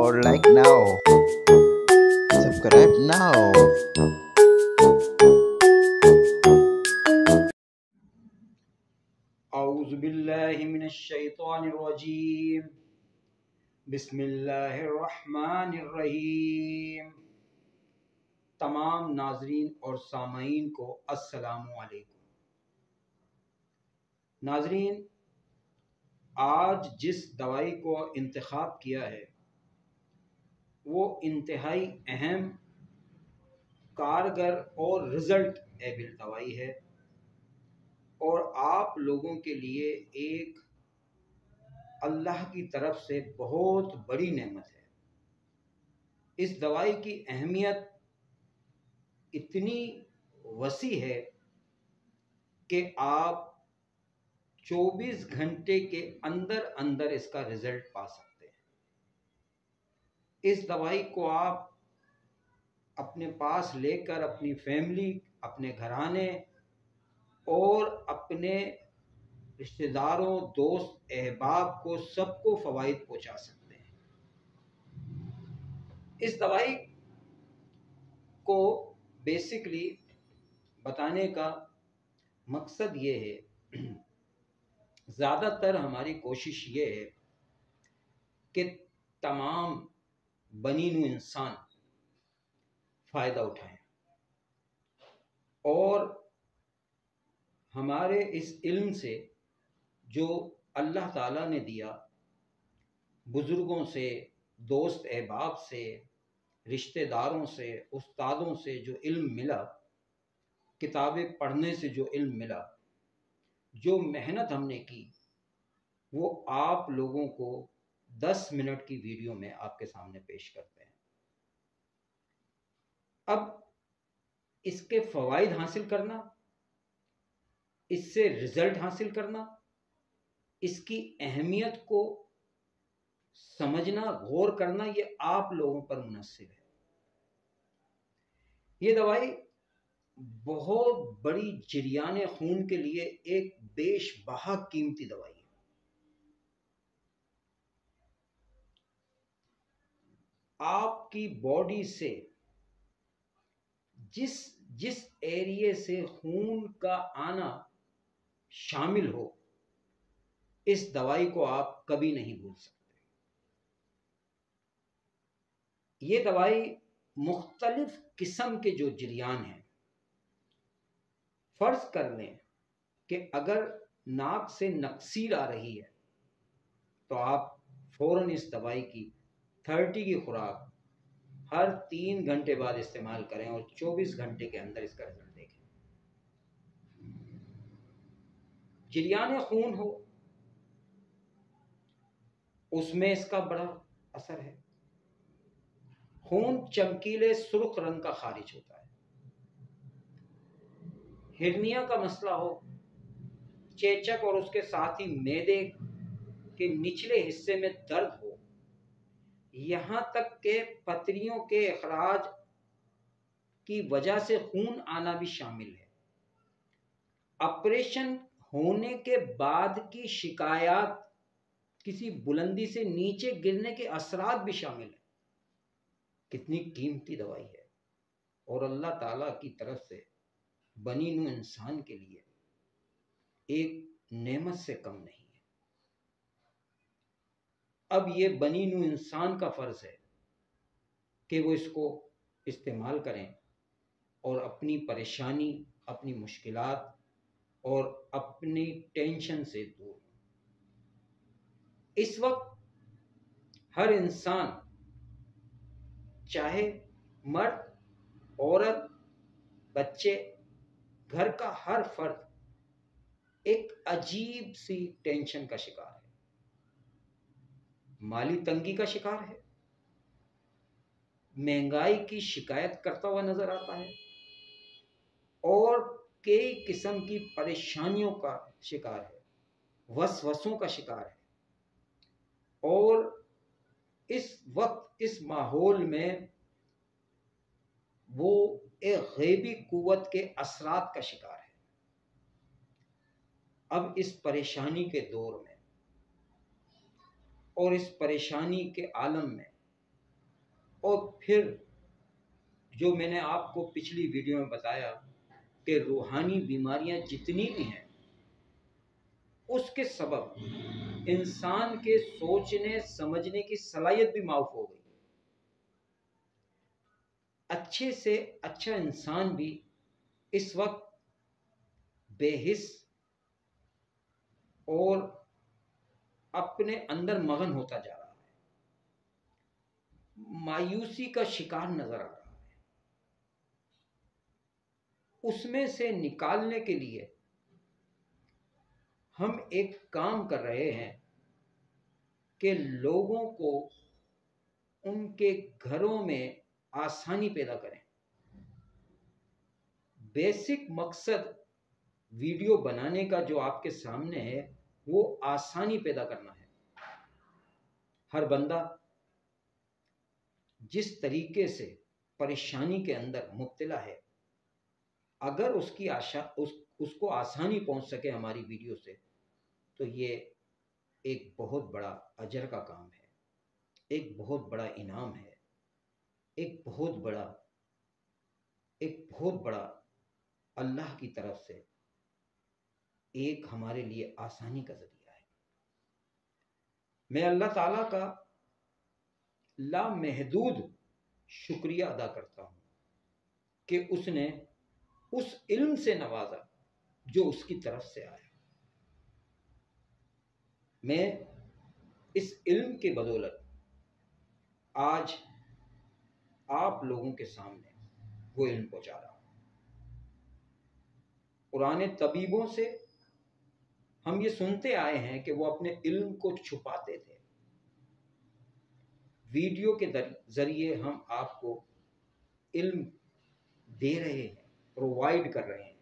or like now. Subscribe now. औज़ुबिल्लाहिमिनश्शैतानिर्रजीम बिस्मिल्लाहिर्रहमानिर्रहीम। तमाम नाजरीन और सामाईन को अस्सलामु अलैकुम। नाजरीन, आज जिस दवाई को इंतखाब किया है वो इंतहाई अहम, कारगर और रिज़ल्ट एबल दवाई है और आप लोगों के लिए एक अल्लाह की तरफ से बहुत बड़ी नेमत है। इस दवाई की अहमियत इतनी वसी है कि आप 24 घंटे के अंदर अंदर इसका रिजल्ट पा सकते हैं। इस दवाई को आप अपने पास लेकर अपनी फैमिली, अपने घराने और अपने रिश्तेदारों, दोस्त, अहबाब को सबको फ़वाइद पहुंचा सकते हैं। इस दवाई को बेसिकली बताने का मकसद ये है, ज़्यादातर हमारी कोशिश ये है कि तमाम बनी नू इंसान फ़ायदा उठाएं और हमारे इस इल्म से जो अल्लाह ताला ने दिया, बुज़ुर्गों से, दोस्त अहबाब से, रिश्तेदारों से, उस्तादों से जो इल्म मिला, किताबें पढ़ने से जो इल्म मिला, जो मेहनत हमने की, वो आप लोगों को 10 मिनट की वीडियो में आपके सामने पेश करते हैं। अब इसके फ़वाइद हासिल करना, इससे रिज़ल्ट हासिल करना, इसकी अहमियत को समझना, गौर करना, ये आप लोगों पर मुनहसिर है। ये दवाई बहुत बड़ी जरियान खून के लिए एक बेशबहा कीमती दवाई है। आपकी बॉडी से जिस जिस एरिए से खून का आना शामिल हो, इस दवाई को आप कभी नहीं भूल सकते। ये दवाई मुख्तलिफ किस्म के जो जरियान हैं, फर्ज कर लें कि अगर नाक से नक्सीर आ रही है तो आप फौरन इस दवाई की 30 की खुराक हर 3 घंटे बाद इस्तेमाल करें और 24 घंटे के अंदर इसका रिजल्ट देखें। जरियान खून हो उसमें इसका बड़ा असर है। खून चमकीले सुर्ख रंग का खारिज होता है। हिर्निया का मसला हो, चेचक और उसके साथ ही मैदे के निचले हिस्से में दर्द हो, यहाँ तक के पथरियों के अखराज की वजह से खून आना भी शामिल है। ऑपरेशन होने के बाद की शिकायत, किसी बुलंदी से नीचे गिरने के असरात भी शामिल है। कितनी कीमती दवाई है और अल्लाह ताला की तरफ से बनी नू इंसान के लिए एक नेमत से कम नहीं है। अब ये बनी नू इंसान का फ़र्ज़ है कि वो इसको इस्तेमाल करें और अपनी परेशानी, अपनी मुश्किलात और अपनी टेंशन से दूर। इस वक्त हर इंसान, चाहे मर्द, औरत, बच्चे, घर का हर फर्द एक अजीब सी टेंशन का शिकार है, माली तंगी का शिकार है, महंगाई की शिकायत करता हुआ नजर आता है और कई किस्म की परेशानियों का शिकार है, वसवसों का शिकार है। और इस वक्त इस माहौल में वो एक गैबी कुव्वत के असरात का शिकार है। अब इस परेशानी के दौर में और इस परेशानी के आलम में और फिर जो मैंने आपको पिछली वीडियो में बताया कि रूहानी बीमारियां जितनी भी हैं उसके सबब इंसान के सोचने समझने की सलाहियत भी माफ हो गई। अच्छे से अच्छा इंसान भी इस वक्त बेहिस और अपने अंदर मगन होता जा रहा है, मायूसी का शिकार नजर आ रहा है। उसमें से निकालने के लिए हम एक काम कर रहे हैं कि लोगों को उनके घरों में आसानी पैदा करें। बेसिक मकसद वीडियो बनाने का जो आपके सामने है वो आसानी पैदा करना है। हर बंदा जिस तरीके से परेशानी के अंदर मुब्तला है, अगर उसकी उसको आसानी पहुंच सके हमारी वीडियो से, तो ये एक बहुत बड़ा अजर का काम है, एक बहुत बड़ा इनाम है, एक बहुत बड़ा अल्लाह की तरफ से एक हमारे लिए आसानी का जरिया है। मैं अल्लाह ताला का लामहदूद शुक्रिया अदा करता हूँ कि उसने उस इल्म से नवाजा जो उसकी तरफ से आया। मैं इस इल्म के बदौलत आज आप लोगों के सामने वो इल्म पहुंचा रहा हूँ। पुराने तबीबों से हम ये सुनते आए हैं कि वो अपने इल्म को छुपाते थे। वीडियो के जरिए हम आपको इल्म दे रहे हैं, प्रोवाइड कर रहे हैं।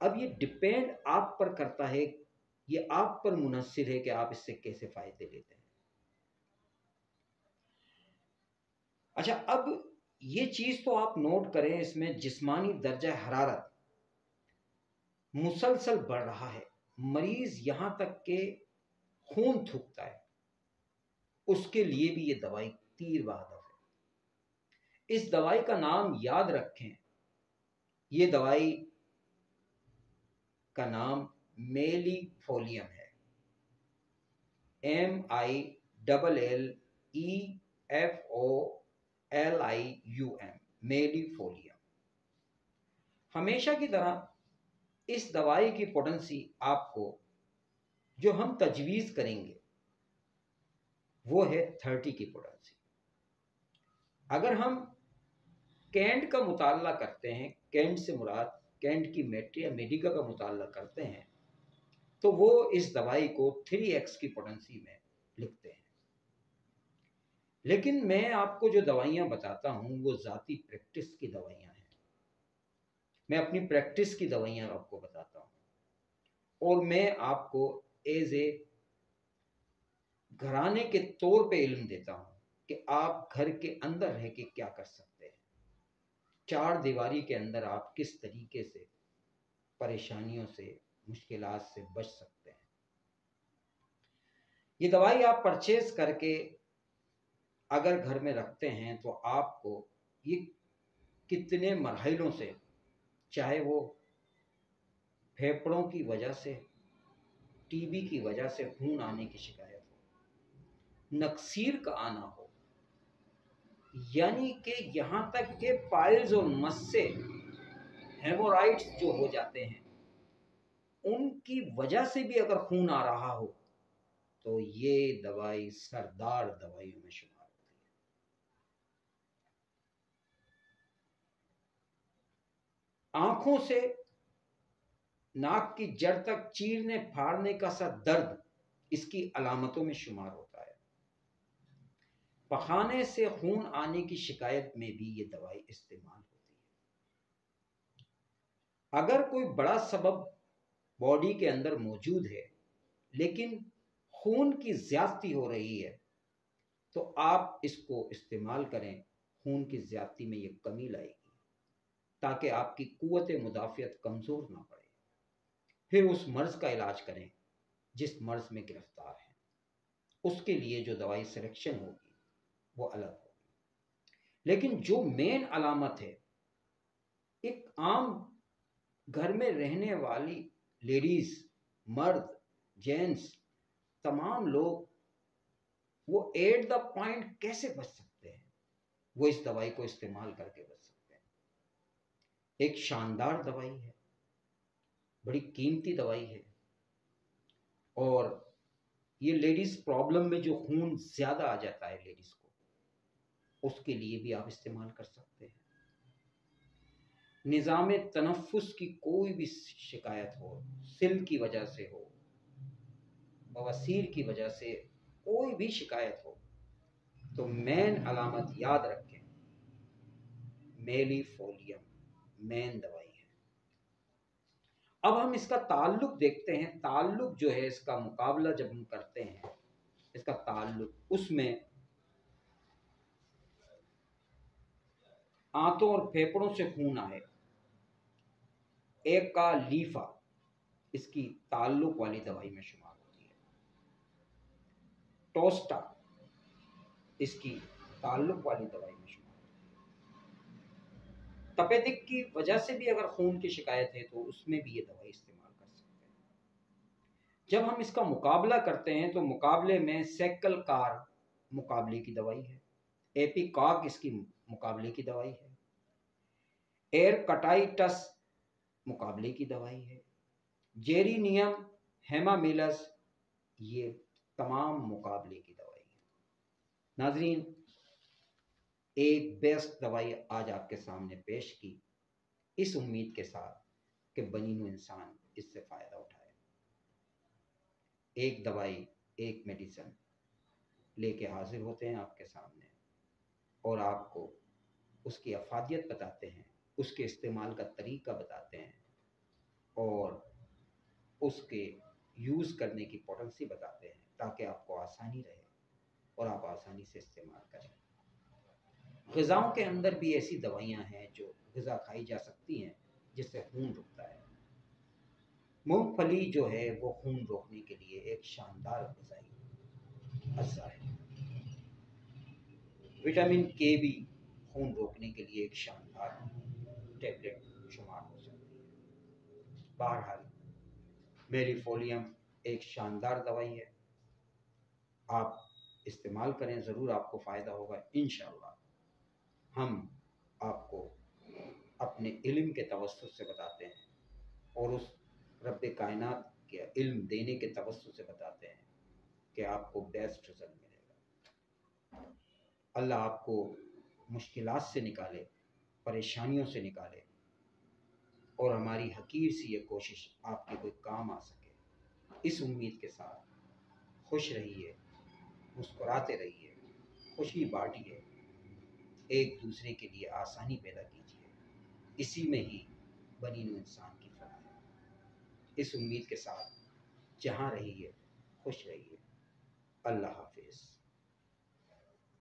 अब ये डिपेंड आप पर करता है, ये आप पर मुनस्सिर है कि आप इससे कैसे फायदे लेते हैं। अच्छा, अब ये चीज तो आप नोट करें, इसमें जिस्मानी दर्जा हरारत मुसलसल बढ़ रहा है, मरीज यहां तक के खून थूकता है, उसके लिए भी ये दवाई तीर बहादुर है। इस दवाई का नाम याद रखें, ये दवाई का नाम मेलिफोलियम है, MILLEFOLIUM, मेलिफोलियम। हमेशा की तरह इस दवाई की पोटेंसी आपको जो हम तजवीज़ करेंगे वो है 30 की पोटेंसी। अगर हम कैंट का मुताला करते हैं, कैंट से मुराद कैंट की मेट्रिया मेडिका का मुताला करते हैं, तो वो इस दवाई को 3x की पोटेंसी में लिखते हैं। लेकिन मैं आपको जो दवाइयाँ बताता हूँ वो ज़ाती प्रैक्टिस की दवाइयाँ हैं। मैं अपनी प्रैक्टिस की दवाइयाँ आपको बताता हूँ और मैं आपको एज ए घराने के तौर पे इल्म देता हूँ कि आप घर के अंदर रह के क्या कर सकते हैं, चार दीवारी के अंदर आप किस तरीके से परेशानियों से, मुश्किलात से बच सकते हैं। ये दवाई आप परचेज करके अगर घर में रखते हैं तो आपको ये कितने मरहलों से, चाहे वो फेफड़ों की वजह से, टीबी की वजह से खून आने की शिकायत हो, नक्सीर का आना हो, यानी कि यहाँ तक के पाइल्स और मस्से, हेमोराइड्स जो हो जाते हैं, उनकी वजह से भी अगर खून आ रहा हो तो ये दवाई सरदार दवाइयों में शुमार होती है। आंखों से नाक की जड़ तक चीरने फाड़ने का सा दर्द इसकी अलामतों में शुमार होता है। पखाने से खून आने की शिकायत में भी ये दवाई इस्तेमाल होती है। अगर कोई बड़ा सबब बॉडी के अंदर मौजूद है लेकिन खून की ज्यादती हो रही है, तो आप इसको इस्तेमाल करें। खून की ज्यादती में ये कमी लाएगी ताकि आपकी कुव्वत मुदाफियत कमजोर ना पड़े। फिर उस मर्ज का इलाज करें जिस मर्ज में गिरफ्तार है, उसके लिए जो दवाई सिलेक्शन होगी वो अलग होगी। लेकिन जो मेन अलामत है, एक आम घर में रहने वाली लेडीज, मर्द, जेंट्स, तमाम लोग वो एट द पॉइंट कैसे बच सकते हैं, वो इस दवाई को इस्तेमाल करके बच सकते हैं। एक शानदार दवाई है, बड़ी कीमती दवाई है, और ये लेडीज प्रॉब्लम में जो खून ज्यादा आ जाता है लेडीज को, उसके लिए भी आप इस्तेमाल कर सकते हैं। निज़ाम तनफ्फुस की कोई भी शिकायत हो, सिल की वजह से हो, बवासीर की वजह से कोई भी शिकायत हो, तो मेन अलामत याद रखें, मेलिफोलियम मेन दवाई है। अब हम इसका ताल्लुक देखते हैं। ताल्लुक जो है, इसका मुकाबला जब हम करते हैं, इसका ताल्लुक, उसमें आंतों और फेफड़ों से खून आए, एक का लीफा इसकी ताल्लुक वाली दवाई में शुमार होती है। टोस्टा इसकी ताल्लुक वाली दवाई में शुमार होती है। तपेदिक की वजह से भी अगर खून की शिकायत है तो उसमें भी ये दवाई इस्तेमाल कर सकते हैं। जब हम इसका मुकाबला करते हैं तो मुकाबले में सेकल कार मुकाबले की दवाई है, एपिकॉक इसकी मुकाबले की दवाई है, एयरकटाइटस मुकाबले की दवाई है, जेरिनियम हेमामिलस ये तमाम मुकाबले की दवाई है। नाजरीन, एक बेस्ट दवाई आज आपके सामने पेश की, इस उम्मीद के साथ कि बनीनो इंसान इससे फ़ायदा उठाए। एक दवाई, एक मेडिसिन लेके हाजिर होते हैं आपके सामने और आपको उसकी अफादियत बताते हैं, उसके इस्तेमाल का तरीका बताते हैं और उसके यूज़ करने की पोटेंसी बताते हैं, ताकि आपको आसानी रहे और आप आसानी से इस्तेमाल करें। ग़िज़ाओं के अंदर भी ऐसी दवाइयाँ हैं जो ग़िज़ा खाई जा सकती हैं जिससे खून रुकता है। मूंगफली जो है वो खून रोकने के लिए एक शानदार ग़िज़ाई अज़्ज़ा है। विटामिन के भी खून रोकने के लिए एक शानदार टैबलेट शुमार हो सकती है। बहरहाल, मेलिफोलियम एक शानदार दवाई है, आप इस्तेमाल करें, ज़रूर आपको फ़ायदा होगा इंशाअल्लाह। हम आपको अपने इल्म के तवस्सुत से बताते हैं और उस रब्बे कायनात के इल्म देने के तवस्सुत से बताते हैं कि आपको बेस्ट रिजल्ट मिलेगा। अल्लाह आपको मुश्किलात से निकाले, परेशानियों से निकाले और हमारी हकीर सी ये कोशिश आपके कोई काम आ सके। इस उम्मीद के साथ खुश रहिए, मुस्कुराते रहिए, खुशी बांटिए, एक दूसरे के लिए आसानी पैदा कीजिए। इसी में ही बनीनो इंसान की फलाह है। इस उम्मीद के साथ जहाँ रहिए खुश रहिए। अल्लाह हाफिज़।